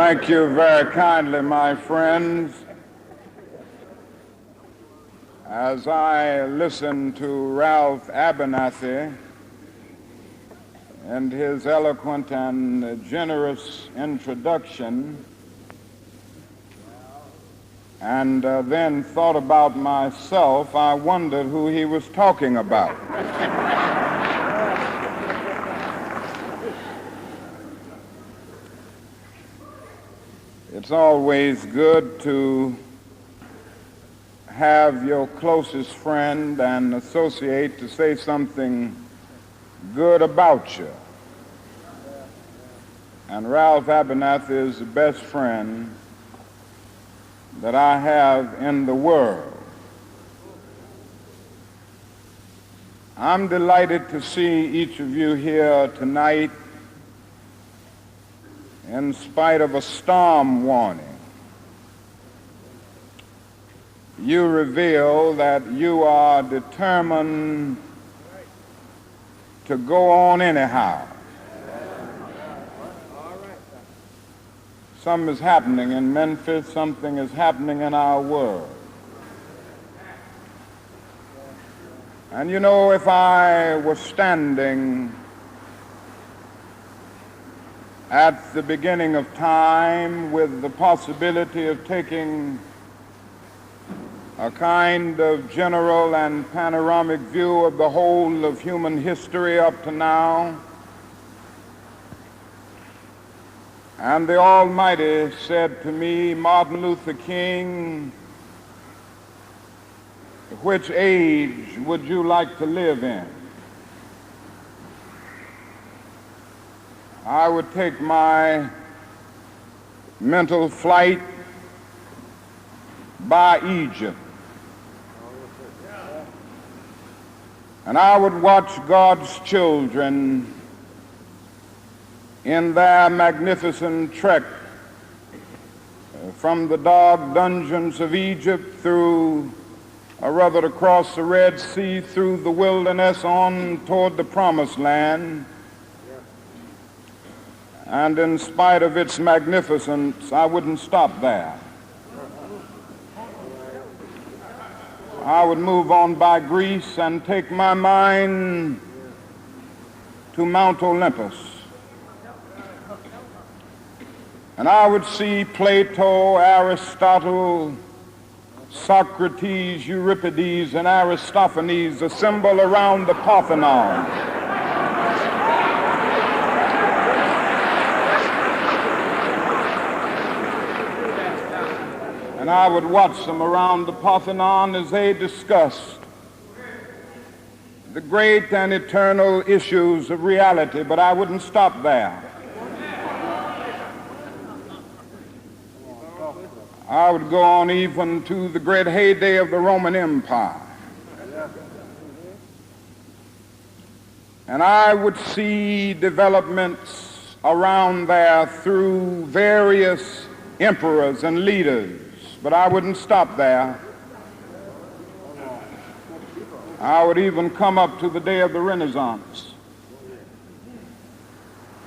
Thank you very kindly, my friends. As I listen to Ralph Abernathy and his eloquent and generous introduction, and then thought about myself, I wondered who he was talking about. It's always good to have your closest friend and associate to say something good about you. And Ralph Abernathy is the best friend that I have in the world. I'm delighted to see each of you here tonight in spite of a storm warning. You reveal that you are determined to go on anyhow. Something is happening in Memphis, something is happening in our world. And you know, if I was standing at the beginning of time with the possibility of taking a kind of general and panoramic view of the whole of human history up to now, and the Almighty said to me, Martin Luther King, which age would you like to live in? I would take my mental flight by Egypt, and I would watch God's children in their magnificent trek from the dark dungeons of Egypt through, or rather across the Red Sea, through the wilderness on toward the Promised Land. And in spite of its magnificence, I wouldn't stop there. I would move on by Greece and take my mind to Mount Olympus. And I would see Plato, Aristotle, Socrates, Euripides, and Aristophanes assemble around the Parthenon. And I would watch them around the Parthenon as they discussed the great and eternal issues of reality, but I wouldn't stop there. I would go on even to the great heyday of the Roman Empire. And I would see developments around there through various emperors and leaders. But I wouldn't stop there. I would even come up to the day of the Renaissance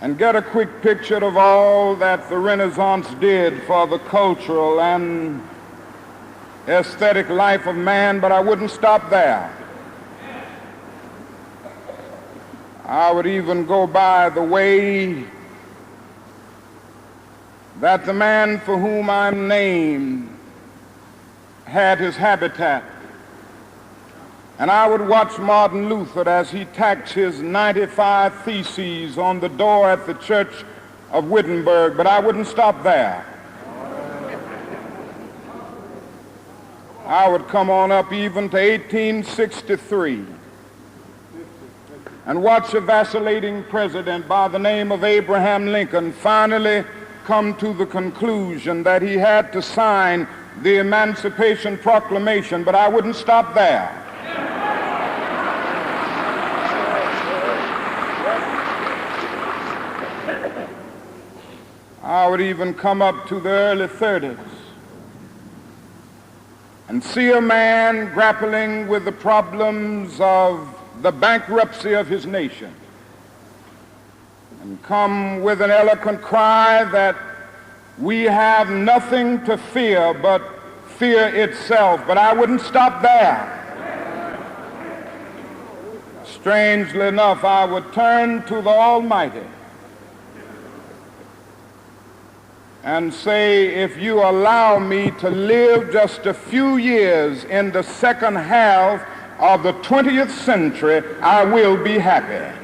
and get a quick picture of all that the Renaissance did for the cultural and aesthetic life of man, but I wouldn't stop there. I would even go by the way that the man for whom I'm named had his habitat. And I would watch Martin Luther as he tacked his 95 Theses on the door at the Church of Wittenberg, but I wouldn't stop there. I would come on up even to 1863 and watch a vacillating president by the name of Abraham Lincoln finally come to the conclusion that he had to sign the Emancipation Proclamation, but I wouldn't stop there. I would even come up to the early 30s and see a man grappling with the problems of the bankruptcy of his nation and come with an eloquent cry that we have nothing to fear but fear itself. But I wouldn't stop there. Strangely enough, I would turn to the Almighty and say, if you allow me to live just a few years in the second half of the 20th century, I will be happy.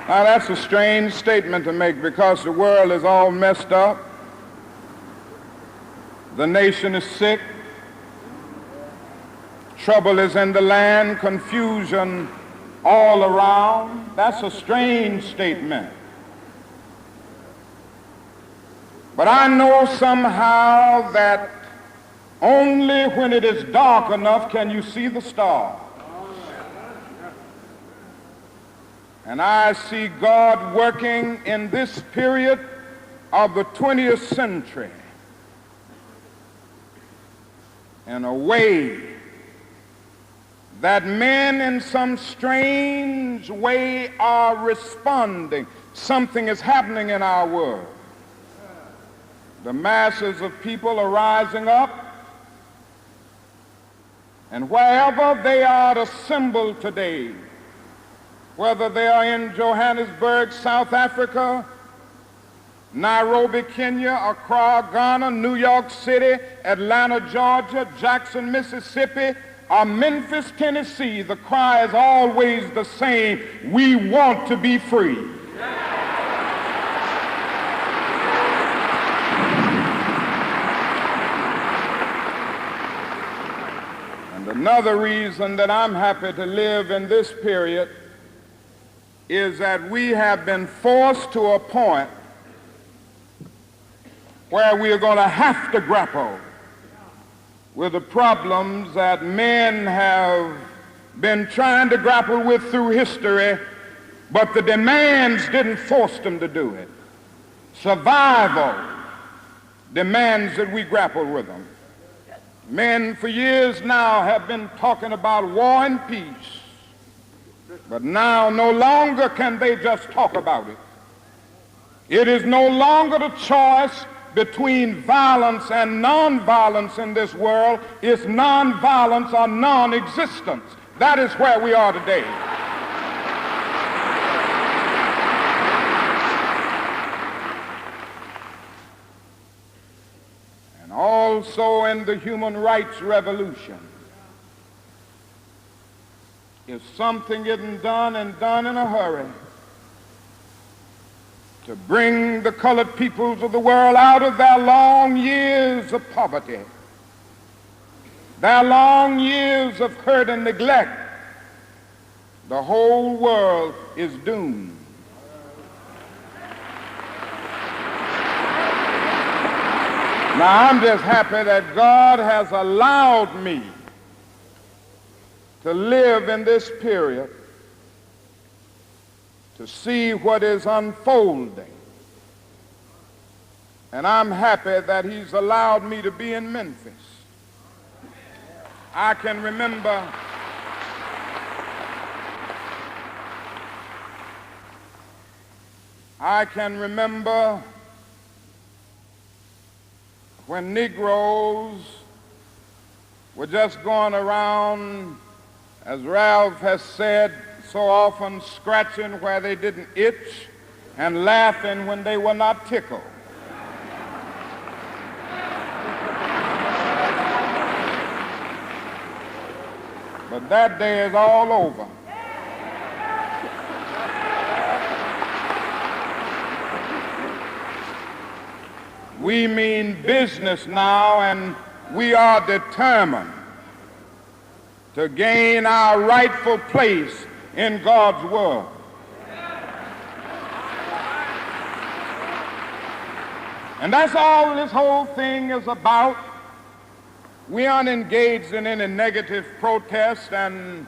Now, that's a strange statement to make because the world is all messed up. The nation is sick. Trouble is in the land, confusion all around. That's a strange statement. But I know somehow that only when it is dark enough can you see the stars. And I see God working in this period of the 20th century in a way that men in some strange way are responding. Something is happening in our world. The masses of people are rising up, and wherever they are assembled today, whether they are in Johannesburg, South Africa, Nairobi, Kenya, Accra, Ghana, New York City, Atlanta, Georgia, Jackson, Mississippi, or Memphis, Tennessee, the cry is always the same: we want to be free. And another reason that I'm happy to live in this period is that we have been forced to a point where we are going to have to grapple with the problems that men have been trying to grapple with through history, but the demands didn't force them to do it. Survival demands that we grapple with them. Men for years now have been talking about war and peace, but now no longer can they just talk about it. It is no longer the choice between violence and nonviolence in this world. It's nonviolence or non-existence. That is where we are today. And also in the human rights revolution, if something isn't done and done in a hurry to bring the colored peoples of the world out of their long years of poverty, their long years of hurt and neglect, the whole world is doomed. Now, I'm just happy that God has allowed me to live in this period to see what is unfolding. And I'm happy that he's allowed me to be in Memphis. I can remember when Negroes were just going around, as Ralph has said, so often scratching where they didn't itch and laughing when they were not tickled. But that day is all over. We mean business now, and we are determined to gain our rightful place in God's world. And that's all this whole thing is about. We aren't engaged in any negative protest and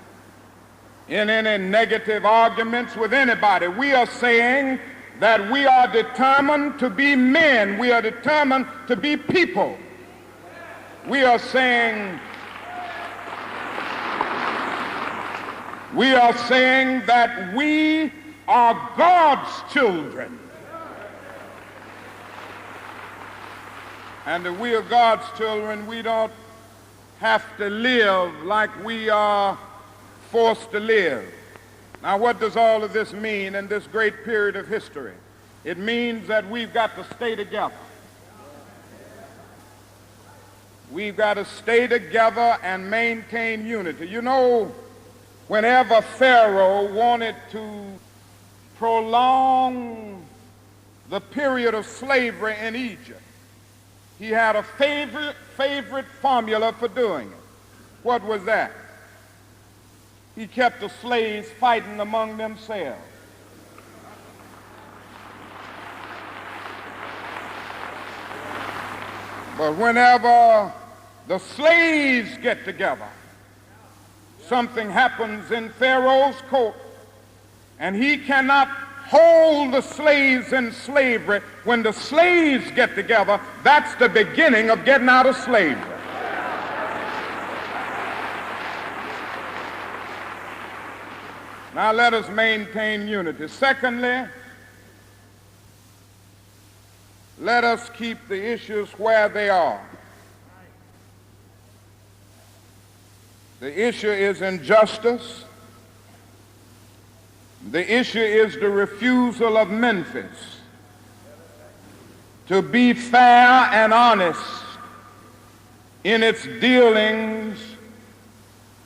in any negative arguments with anybody. We are saying that we are determined to be men. We are determined to be people. We are saying We are saying that we are God's children. And if we are God's children, we don't have to live like we are forced to live. Now, what does all of this mean in this great period of history? It means that we've got to stay together. We've got to stay together and maintain unity. You know, whenever Pharaoh wanted to prolong the period of slavery in Egypt, he had a favorite formula for doing it. What was that? He kept the slaves fighting among themselves. But whenever the slaves get together, something happens in Pharaoh's court, and he cannot hold the slaves in slavery. When the slaves get together, that's the beginning of getting out of slavery. Now let us maintain unity. Secondly, let us keep the issues where they are. The issue is injustice. The issue is the refusal of Memphis to be fair and honest in its dealings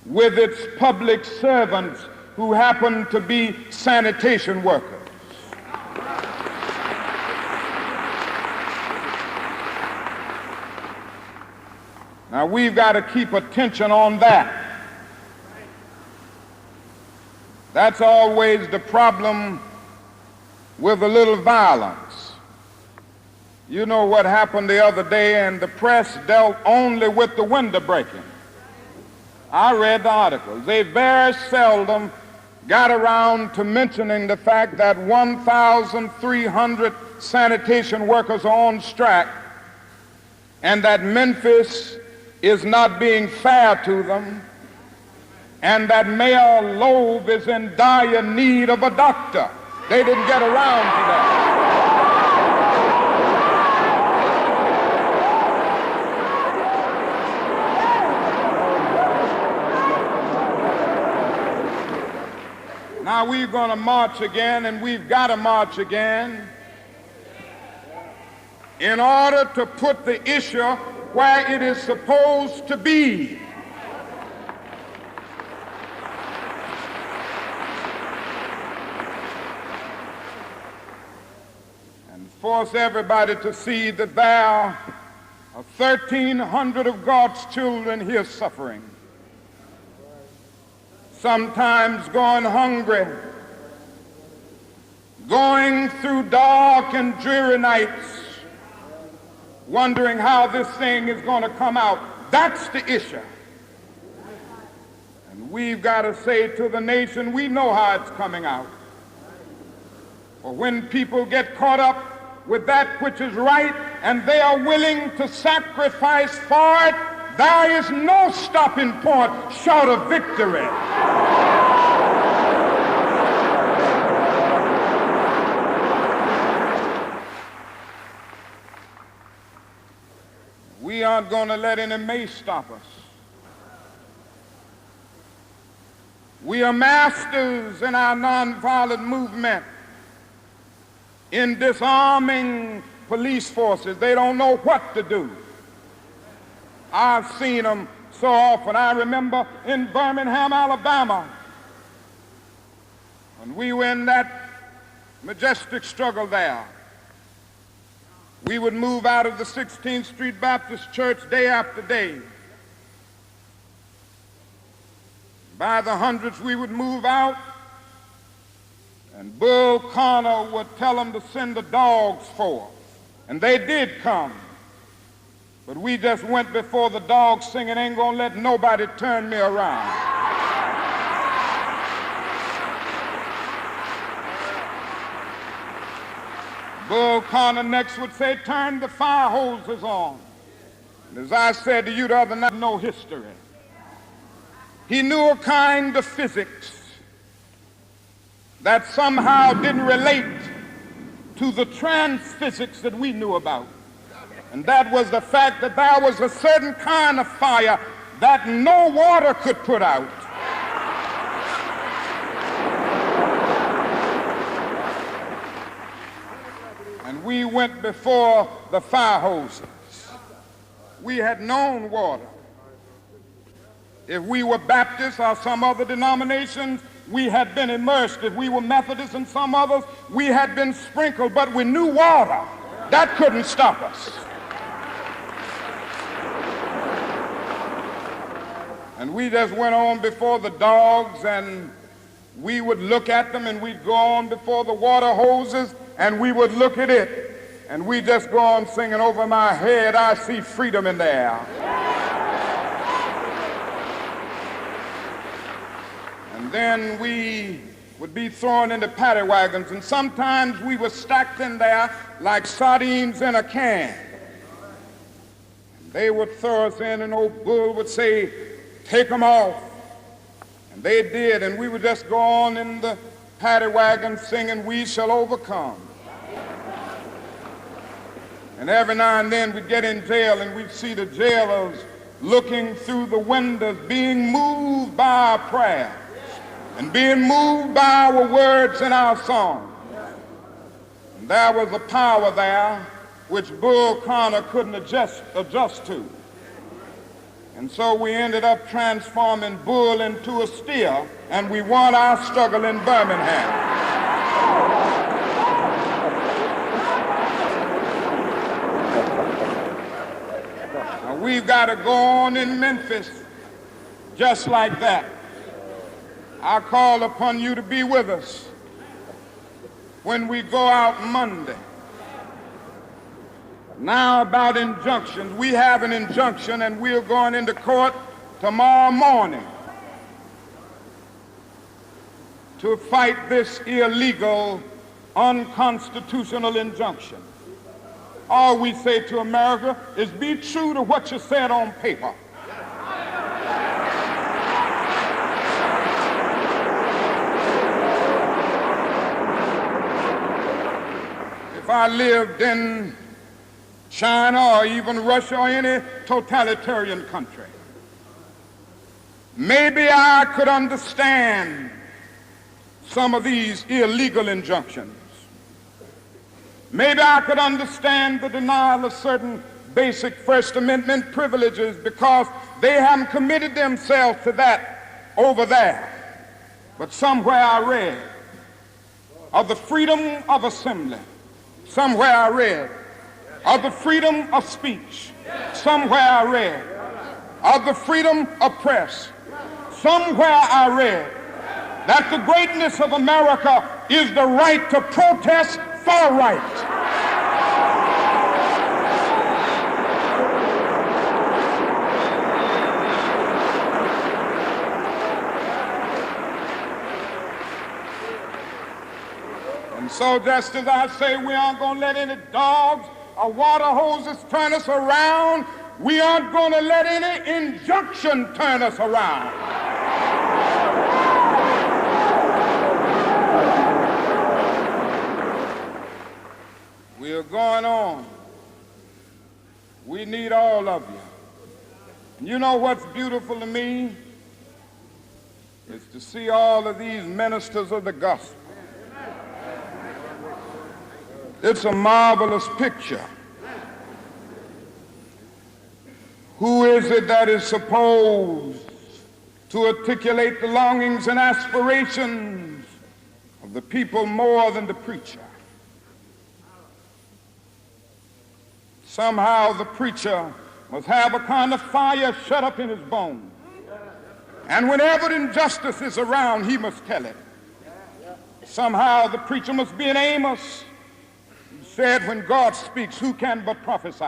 with its public servants who happen to be sanitation workers. Now we've got to keep attention on that. That's always the problem with a little violence. You know what happened the other day, and the press dealt only with the window breaking. I read the articles. They very seldom got around to mentioning the fact that 1,300 sanitation workers are on strike, and that Memphis is not being fair to them, and that Mayor Loeb is in dire need of a doctor. They didn't get around to that. Now we're going to march again, and we've got to march again in order to put the issue where it is supposed to be. Force everybody to see that there are 1,300 of God's children here suffering, sometimes going hungry, going through dark and dreary nights, wondering how this thing is going to come out. That's the issue. And we've got to say to the nation, we know how it's coming out. For when people get caught up with that which is right, and they are willing to sacrifice for it, there is no stopping point short of victory. We aren't going to let any mace stop us. We are masters in our nonviolent movement in disarming police forces. They don't know what to do. I've seen them so often. I remember in Birmingham, Alabama, when we were in that majestic struggle there, we would move out of the 16th Street Baptist Church day after day. By the hundreds we would move out, and Bull Connor would tell them to send the dogs forth. And they did come. But we just went before the dogs singing, ain't gonna let nobody turn me around. Bull Connor next would say, turn the fire hoses on. And as I said to you the other night, no history. He knew a kind of physics. that somehow didn't relate to the transphysics that we knew about. And that was the fact that there was a certain kind of fire that no water could put out. And we went before the fire hoses. We had known water. If we were Baptists or some other denominations, we had been immersed. If we were Methodists and some others, we had been sprinkled, but we knew water. That couldn't stop us. And we just went on before the dogs, and we would look at them, and we'd go on before the water hoses, and we would look at it. And we just go on singing, over my head I see freedom in the air. And then we would be thrown into paddy wagons, and sometimes we were stacked in there like sardines in a can. And they would throw us in, and old Bull would say, take them off. And they did, and we would just go on in the paddy wagon singing, we shall overcome. And every now and then we'd get in jail, and we'd see the jailers looking through the windows, being moved by our prayers and being moved by our words and our songs. And there was a power there which Bull Connor couldn't adjust to. And so we ended up transforming Bull into a steer, and we won our struggle in Birmingham. Now we've got to go on in Memphis just like that. I call upon you to be with us when we go out Monday. Now about injunctions. We have an injunction, and we're going into court tomorrow morning to fight this illegal, unconstitutional injunction. All we say to America is be true to what you said on paper. If I lived in China or even Russia or any totalitarian country, maybe I could understand some of these illegal injunctions. Maybe I could understand the denial of certain basic First Amendment privileges because they haven't committed themselves to that over there. But somewhere I read of the freedom of assembly. Somewhere I read of the freedom of speech. Somewhere I read of the freedom of press. Somewhere I read that the greatness of America is the right to protest for right. And so just as I say we aren't going to let any dogs or water hoses turn us around, we aren't going to let any injunction turn us around. We are going on. We need all of you. And you know what's beautiful to me? Is to see all of these ministers of the gospel. It's a marvelous picture. Who is it that is supposed to articulate the longings and aspirations of the people more than the preacher? Somehow the preacher must have a kind of fire shut up in his bones. And whenever injustice is around, he must tell it. Somehow the preacher must be an Amos. Said, when God speaks, who can but prophesy?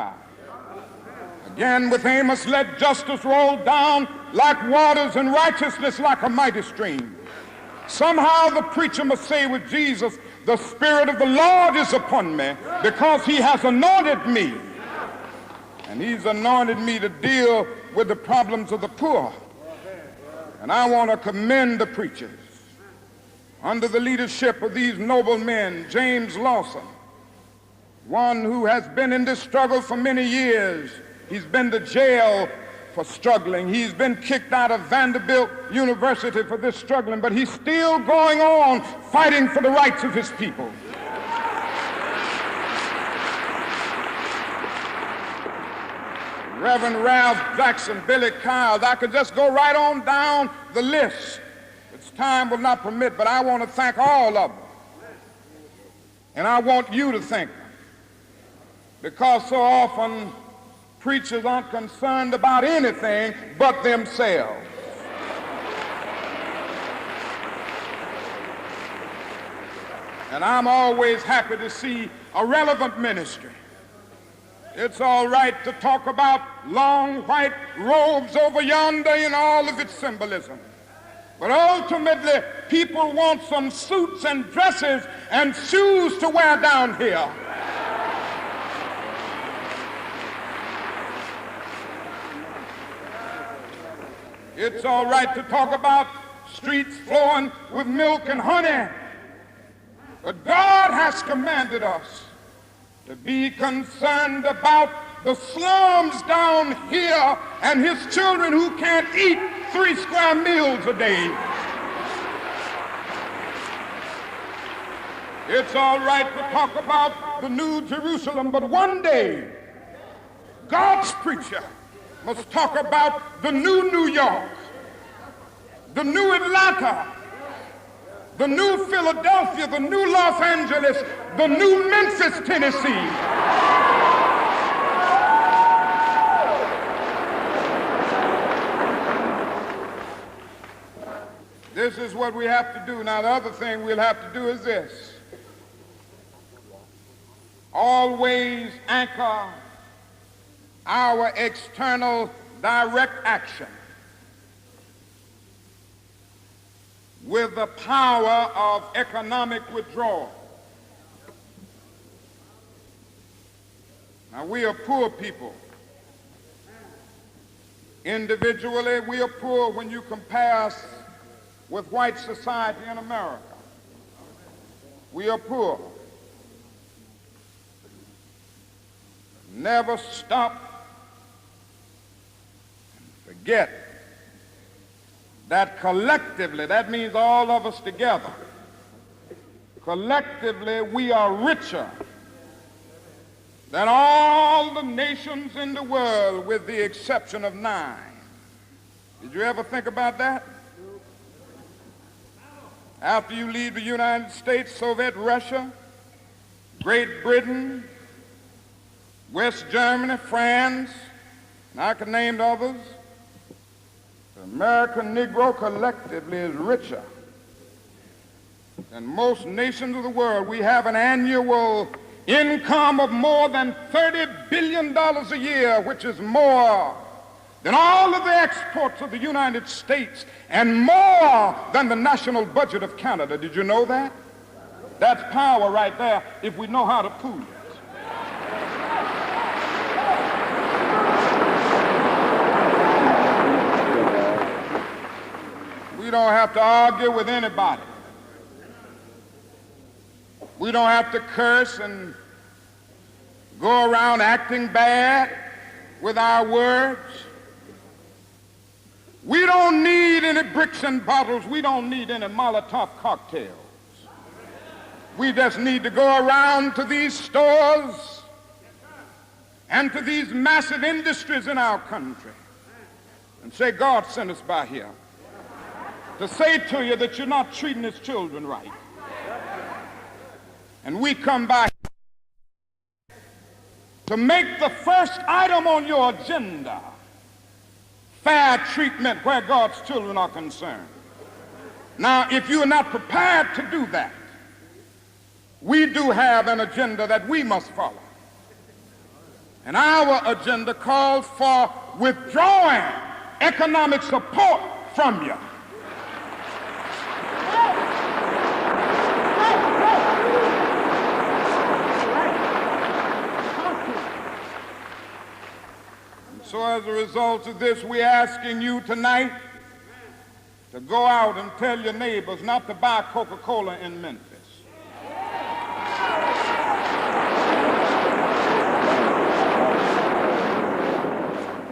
Again with Amos, let justice roll down like waters and righteousness like a mighty stream. Somehow the preacher must say with Jesus, the Spirit of the Lord is upon me because he has anointed me. And he's anointed me to deal with the problems of the poor. And I want to commend the preachers under the leadership of these noble men, James Lawson, one who has been in this struggle for many years. He's been to jail for struggling. He's been kicked out of Vanderbilt University for this struggling, but he's still going on fighting for the rights of his people. Reverend Ralph Jackson, Billy Kyles, I could just go right on down the list. It's time will not permit, but I want to thank all of them. And I want you to thank them. Because so often preachers aren't concerned about anything but themselves. And I'm always happy to see a relevant ministry. It's all right to talk about long white robes over yonder and all of its symbolism. But ultimately, people want some suits and dresses and shoes to wear down here. It's all right to talk about streets flowing with milk and honey. But God has commanded us to be concerned about the slums down here and his children who can't eat 3 square meals a day. It's all right to talk about the New Jerusalem, but one day God's preacher must talk about the new New York, the new Atlanta, the new Philadelphia, the new Los Angeles, the new Memphis, Tennessee. This is what we have to do. Now, the other thing we'll have to do is this. Always anchor our external direct action with the power of economic withdrawal. Now, we are poor people. Individually, we are poor when you compare us with white society in America. We are poor. Never stop and forget that collectively, that means all of us together, collectively we are richer than all the nations in the world with the exception of 9. Did you ever think about that? After you leave the United States, Soviet Russia, Great Britain, West Germany, France, and I can name others, the American Negro collectively is richer than most nations of the world. We have an annual income of more than $30 billion a year, which is more than all of the exports of the United States and more than the national budget of Canada. Did you know that? That's power right there if we know how to pool it. We don't have to argue with anybody. We don't have to curse and go around acting bad with our words. We don't need any bricks and bottles. We don't need any Molotov cocktails. We just need to go around to these stores and to these massive industries in our country and say, God sent us by here to say to you that you're not treating his children right. And we come by to make the first item on your agenda fair treatment where God's children are concerned. Now, if you are not prepared to do that, we do have an agenda that we must follow. And our agenda calls for withdrawing economic support from you. So as a result of this, we're asking you tonight to to go out and tell your neighbors not to buy Coca-Cola in Memphis.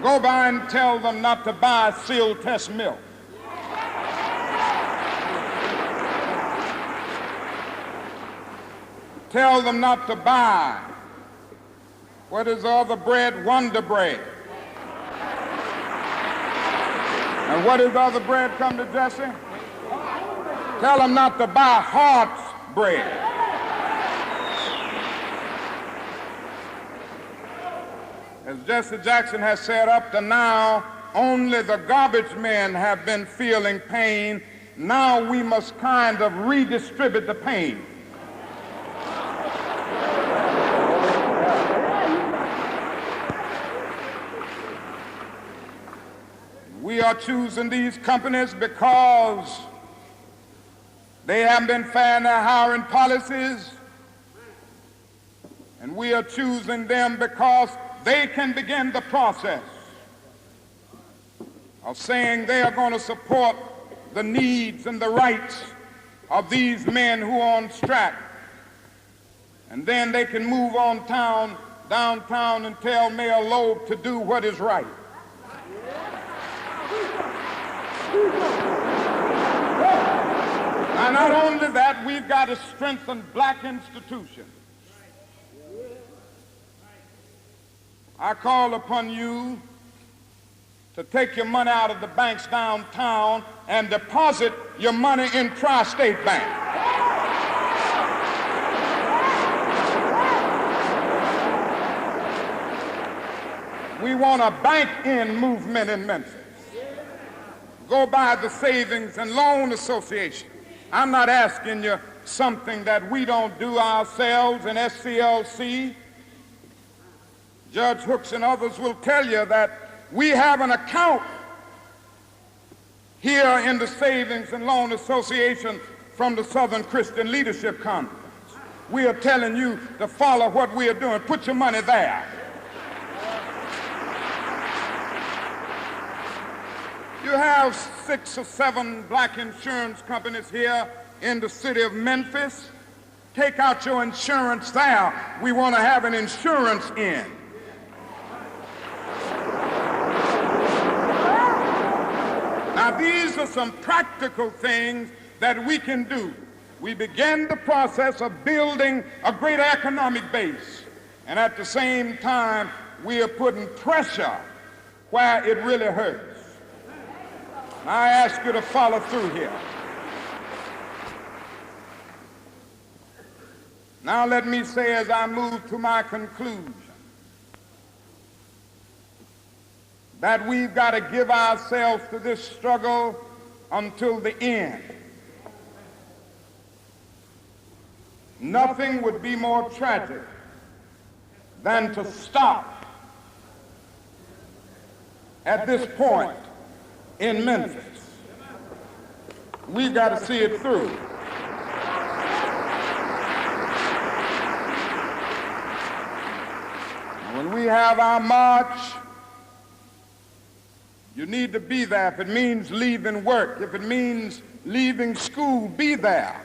Go by and tell them not to buy Seal Test milk. Tell them not to buy, what is the other bread? Wonder Bread. And what is the other bread, come to Jesse? Tell them not to buy Hart's bread. As Jesse Jackson has said, up to now, only the garbage men have been feeling pain. Now we must kind of redistribute the pain. We are choosing these companies because they haven't been fair in their hiring policies, and we are choosing them because they can begin the process of saying they are going to support the needs and the rights of these men who are on strike. And then they can move on downtown and tell Mayor Loeb to do what is right. Now, not only that, we've got to strengthen black institutions. I call upon you to take your money out of the banks downtown and deposit your money in Tri-State Bank. We want a bank-in movement in Memphis. Go by the Savings and Loan Association. I'm not asking you something that we don't do ourselves in SCLC. Judge Hooks and others will tell you that we have an account here in the Savings and Loan Association from the Southern Christian Leadership Conference. We are telling you to follow what we are doing. Put your money there. You have 6 or 7 black insurance companies here in the city of Memphis. Take out your insurance there. We want to have an insurance in. Now, these are some practical things that we can do. We begin the process of building a greater economic base, and at the same time, we are putting pressure where it really hurts. I ask you to follow through here. Now let me say, as I move to my conclusion, that we've got to give ourselves to this struggle until the end. Nothing would be more tragic than to stop at this point in Memphis. We've got to see it through. When we have our march, you need to be there. If it means leaving work, if it means leaving school, be there.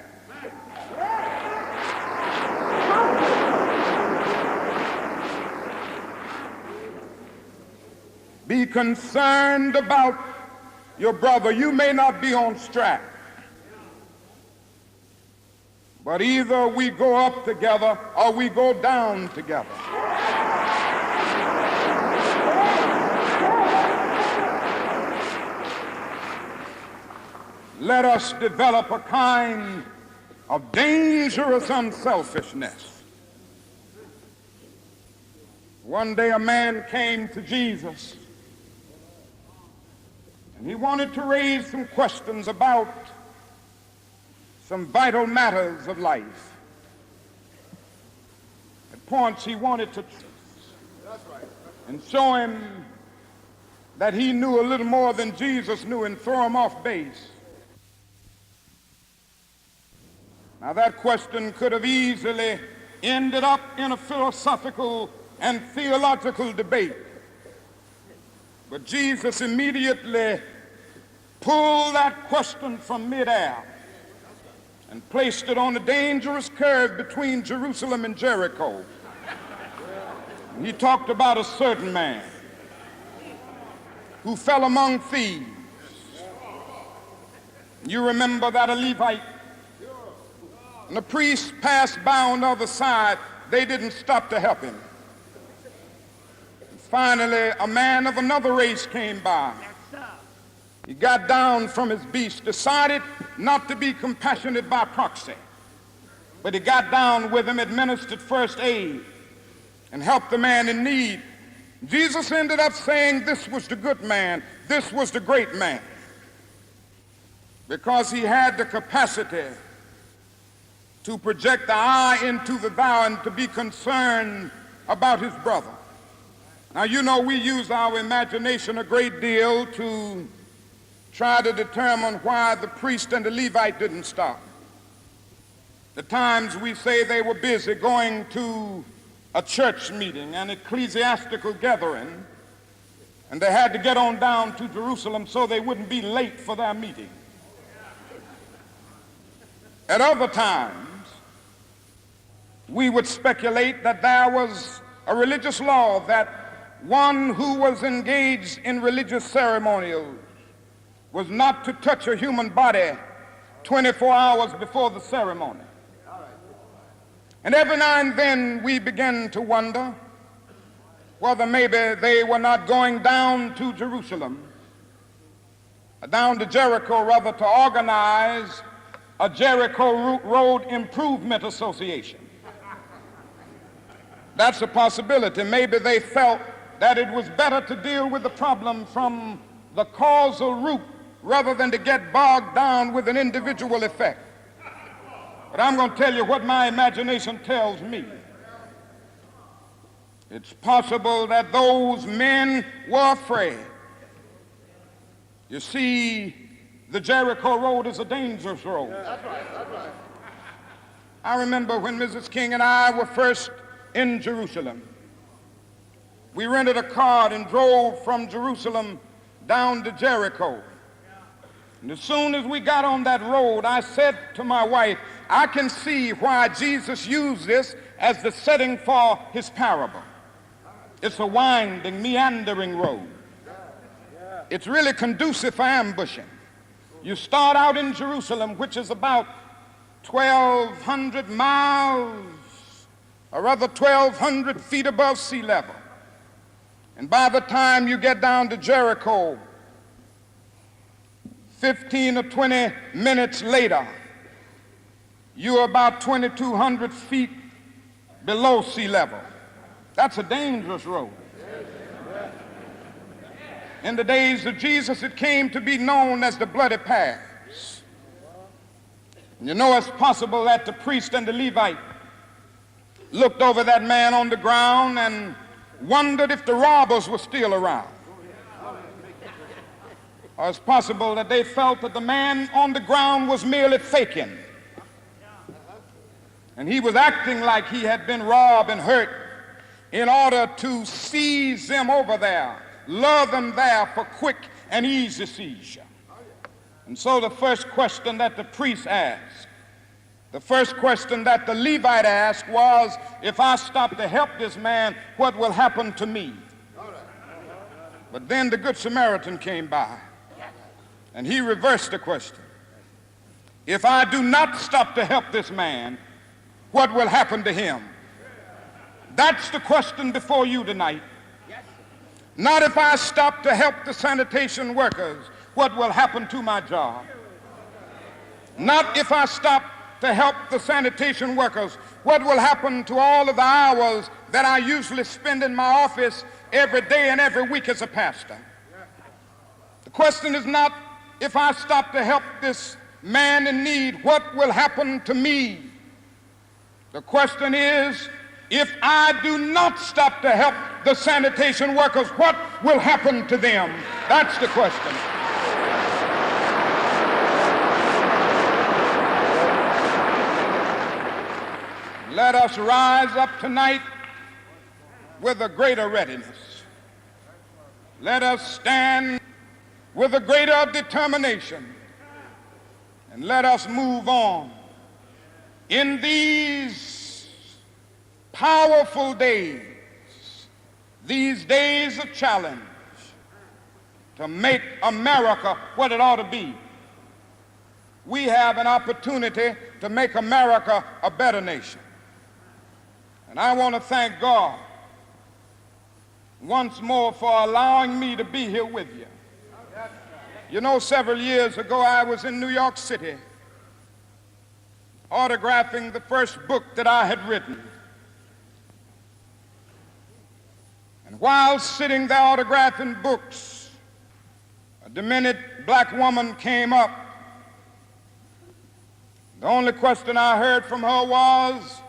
Be concerned about your brother. You may not be on strike, but either we go up together or we go down together. Let us develop a kind of dangerous unselfishness. One day a man came to Jesus, and he wanted to raise some questions about some vital matters of life. At points he wanted to and show him that he knew a little more than Jesus knew and throw him off base. Now that question could have easily ended up in a philosophical and theological debate. But Jesus immediately pulled that question from midair and placed it on a dangerous curve between Jerusalem and Jericho. He talked about a certain man who fell among thieves. You remember that a Levite and the priest passed by on the other side. They didn't stop to help him. And finally, a man of another race came by. He got down from his beast, decided not to be compassionate by proxy, but he got down with him, administered first aid, and helped the man in need. Jesus ended up saying this was the good man, this was the great man, because he had the capacity to project the eye into the thou and to be concerned about his brother. Now, you know, we use our imagination a great deal to try to determine why the priest and the Levite didn't stop. The times we say they were busy going to a church meeting, an ecclesiastical gathering, and they had to get on down to Jerusalem so they wouldn't be late for their meeting. At other times, we would speculate that there was a religious law that one who was engaged in religious ceremonials was not to touch a human body 24 hours before the ceremony. And every now and then we begin to wonder whether maybe they were not going down to Jerusalem, down to Jericho rather, to organize a Jericho Road Improvement Association. That's a possibility. Maybe they felt that it was better to deal with the problem from the causal root rather than to get bogged down with an individual effect. But I'm going to tell you what my imagination tells me. It's possible that those men were afraid. You see, the Jericho Road is a dangerous road. That's right. I remember when Mrs. King and I were first in Jerusalem. We rented a car and drove from Jerusalem down to Jericho. And as soon as we got on that road, I said to my wife, I can see why Jesus used this as the setting for his parable. It's a winding, meandering road. It's really conducive for ambushing. You start out in Jerusalem, which is about 1,200 miles, or rather 1,200 feet above sea level. And by the time you get down to Jericho, 15 or 20 minutes later, you're about 2,200 feet below sea level. That's a dangerous road. In the days of Jesus, it came to be known as the Bloody Pass. And you know, it's possible that the priest and the Levite looked over that man on the ground and wondered if the robbers were still around. Or it's possible that they felt that the man on the ground was merely faking. And he was acting like he had been robbed and hurt in order to seize them over there, lure them there for quick and easy seizure. And so the first question that the priest asked, the first question that the Levite asked was, if I stop to help this man, what will happen to me? But then the Good Samaritan came by, and he reversed the question. If I do not stop to help this man, what will happen to him? That's the question before you tonight. Not if I stop to help the sanitation workers, what will happen to my job? Not if I stop to help the sanitation workers, what will happen to all of the hours that I usually spend in my office every day and every week as a pastor? The question is not if I stop to help this man in need, what will happen to me? The question is, if I do not stop to help the sanitation workers, what will happen to them? That's the question. Let us rise up tonight with a greater readiness. Let us stand with a greater determination, and let us move on in these powerful days, these days of challenge, to make America what it ought to be. We have an opportunity to make America a better nation. And I want to thank God once more for allowing me to be here with you. You know, several years ago I was in New York City autographing the first book that I had written. And while sitting there autographing books, a demented black woman came up. The only question I heard from her was,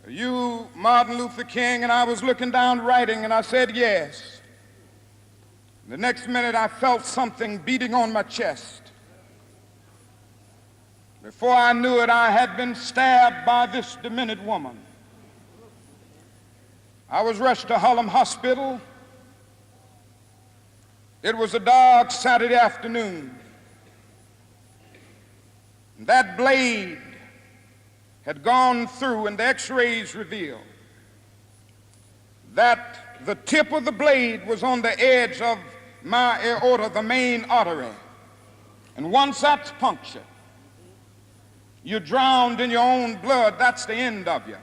"Are you Martin Luther King?" And I was looking down writing, and I said yes. The next minute I felt something beating on my chest. Before I knew it, I had been stabbed by this demented woman. I was rushed to Harlem Hospital. It was a dark Saturday afternoon. That blade had gone through, and the x-rays revealed that the tip of the blade was on the edge of my aorta, the main artery. And once that's punctured, you're drowned in your own blood. That's the end of you.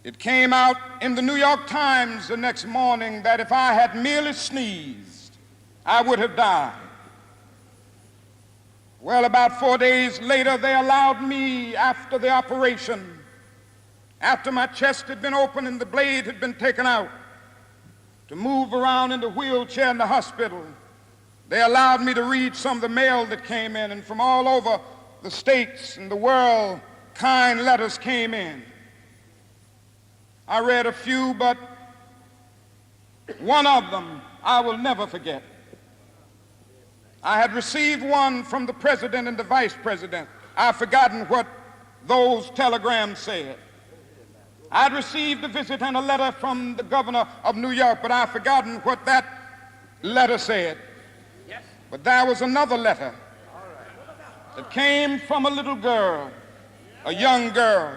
It came out in the New York Times the next morning that if I had merely sneezed, I would have died. Well, about 4 days later, they allowed me, after the operation, after my chest had been opened and the blade had been taken out, to move around in the wheelchair in the hospital. They allowed me to read some of the mail that came in, and from all over the states and the world, kind letters came in. I read a few, but one of them I will never forget. I had received one from the president and the vice president. I've forgotten what those telegrams said. I'd received a visit and a letter from the governor of New York, but I've forgotten what that letter said. Yes. But there was another letter that came from a little girl, a young girl,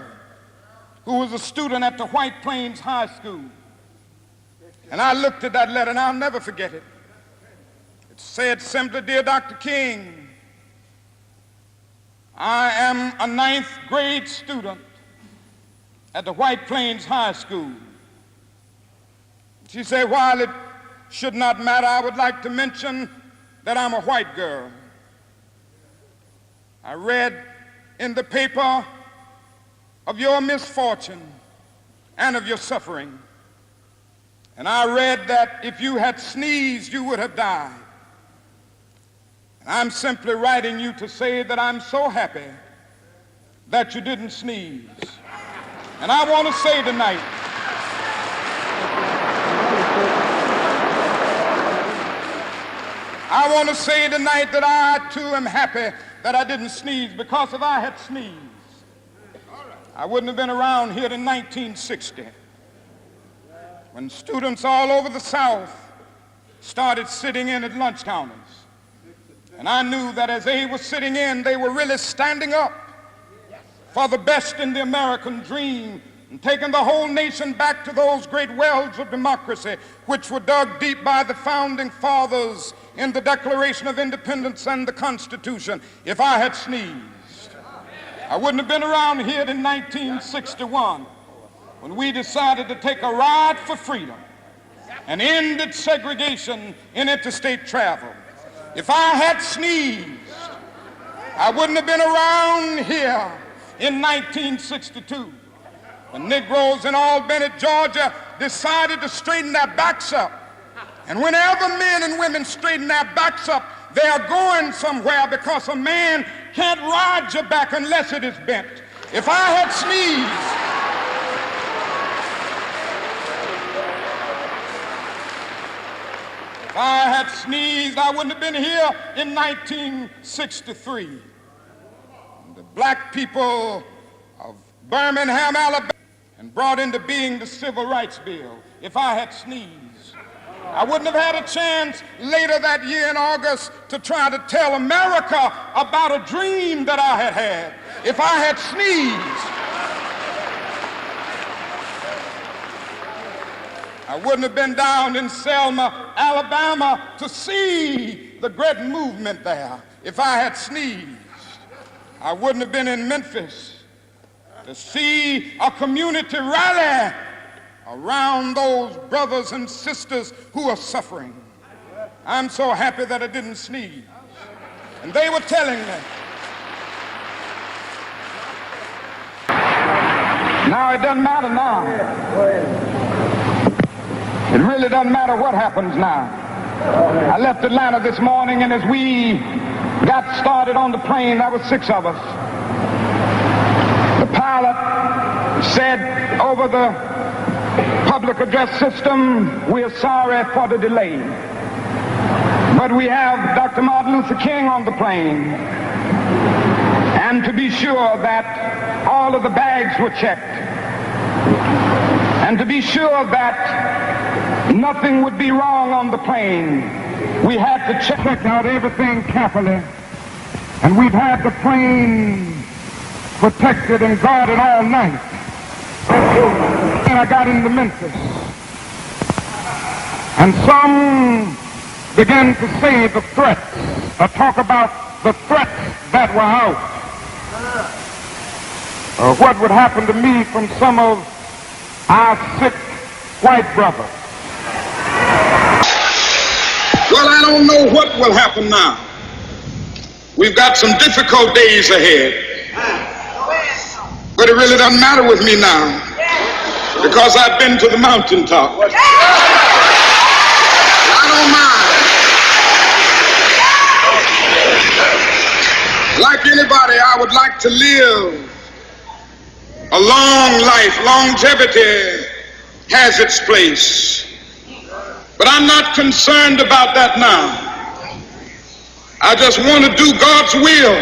who was a student at the White Plains High School. And I looked at that letter, and I'll never forget it. It said simply, "Dear Dr. King, I am a 9th grade student at the White Plains High School." She said, "While it should not matter, I would like to mention that I'm a white girl. I read in the paper of your misfortune and of your suffering. And I read that if you had sneezed, you would have died. And I'm simply writing you to say that I'm so happy that you didn't sneeze." And I want to say tonight, that I too am happy that I didn't sneeze, because if I had sneezed, I wouldn't have been around here in 1960, when students all over the South started sitting in at lunch counters. And I knew that as they were sitting in, they were really standing up for the best in the American dream and taking the whole nation back to those great wells of democracy which were dug deep by the founding fathers in the Declaration of Independence and the Constitution. If I had sneezed, I wouldn't have been around here in 1961 when we decided to take a ride for freedom and ended segregation in interstate travel. If I had sneezed, I wouldn't have been around here in 1962 when Negroes in Albany, Georgia decided to straighten their backs up. And whenever men and women straighten their backs up, they are going somewhere, because a man can't ride your back unless it is bent. If I had sneezed, I wouldn't have been here in 1963. The black people of Birmingham, Alabama, and brought into being the Civil Rights Bill. If I had sneezed, I wouldn't have had a chance later that year in August to try to tell America about a dream that I had had if I had sneezed. I wouldn't have been down in Selma, Alabama to see the great movement there if I had sneezed. I wouldn't have been in Memphis to see a community rally around those brothers and sisters who are suffering. I'm so happy that I didn't sneeze. And they were telling me. Now it doesn't matter now. It really doesn't matter what happens now. I left Atlanta this morning, and as we got started on the plane, there were 6 of us. The pilot said over the public address system, "We're sorry for the delay, but we have Dr. Martin Luther King on the plane, and to be sure that all of the bags were checked, and to be sure that nothing would be wrong on the plane, we had to check out everything carefully, and we've had the plane protected and guarded all night." And I got into Memphis, and some began to say the threats, or talk about the threats that were out, or what would happen to me from some of our sick white brothers. Well, I don't know what will happen now. We've got some difficult days ahead, but it really doesn't matter with me now, because I've been to the mountaintop. I don't mind. Like anybody, I would like to live a long life. Longevity has its place. But I'm not concerned about that now. I just want to do God's will.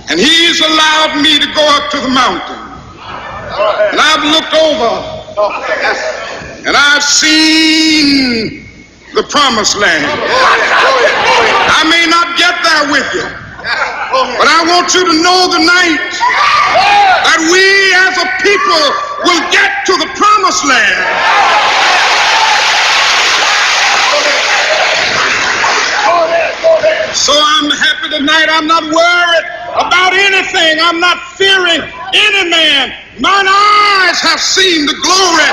And He's allowed me to go up to the mountain. And I've looked over, and I've seen the promised land. I may not get there with you, but I want you to know tonight that we as a people will get to the promised land. So I'm happy tonight. I'm not worried about anything. I'm not fearing any man. Mine eyes have seen the glory